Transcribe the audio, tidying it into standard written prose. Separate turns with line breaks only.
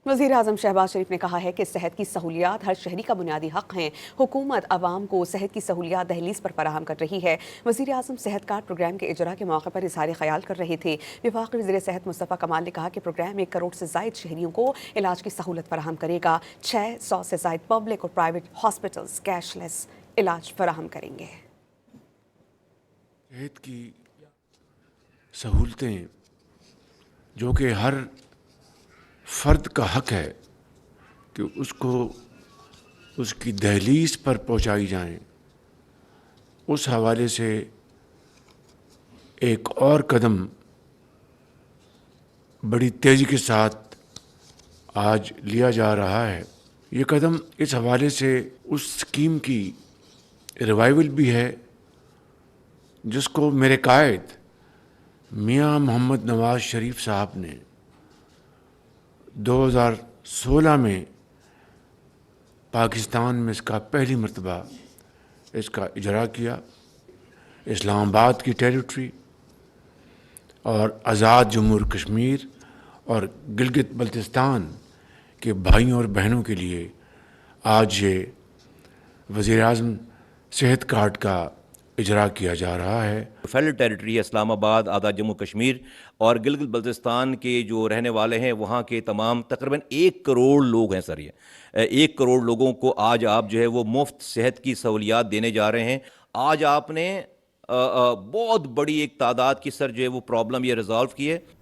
वज़ीर आज़म शहबाज शरीफ ने कहा है कि सेहत की सहूलियात हर शहरी का बुनियादी हक़ हैं। हुकूमत आवाम को सेहत की सहूलियात दहलीज पर फराहम कर रही है। वज़ीर आज़म सेहत कार्ड प्रोग्राम के इजरा के मौके पर इज़हार ख़याल कर रहे थे। वफाकी वज़ीर सेहत मुस्तफ़ा कमाल ने कहा कि प्रोग्राम 1 करोड़ से ज़ायद शहरियों को इलाज की सहूलत फराहम करेगा। 600 से ज़ायद पब्लिक और प्राइवेट हॉस्पिटल्स कैशलेस इलाज फराहम करेंगे।
सेहत की सहूलतें जो कि हर फ़र्द का हक है कि उसको उसकी दहलीज पर पहुंचाई जाएं, उस हवाले से एक और कदम बड़ी तेज़ी के साथ आज लिया जा रहा है। ये कदम इस हवाले से उस स्कीम की रिवाइवल भी है जिसको मेरे कायद मियां मोहम्मद नवाज शरीफ साहब ने 2016 में पाकिस्तान में इसका पहली मरतबा इसका इजरा किया। इस्लामाबाद की टेरिटरी और आज़ाद जम्मू कश्मीर और गिलगित बल्तिस्तान के भाइयों और बहनों के लिए आज ये वज़ीर आज़म सेहत कार्ड का इजरा किया जा रहा है।
फेडरल टेरिटरी इस्लामाबाद, आज़ाद जम्मू कश्मीर और गिलगित बल्तिस्तान के जो रहने वाले हैं वहाँ के तमाम तकरीबन 1 करोड़ लोग हैं सर। ये 1 करोड़ लोगों को आज आप जो है वो मुफ्त सेहत की सहूलियात देने जा रहे हैं। आज आपने बहुत बड़ी एक तादाद की सर जो है वो प्रॉब्लम ये रिजॉल्व की है।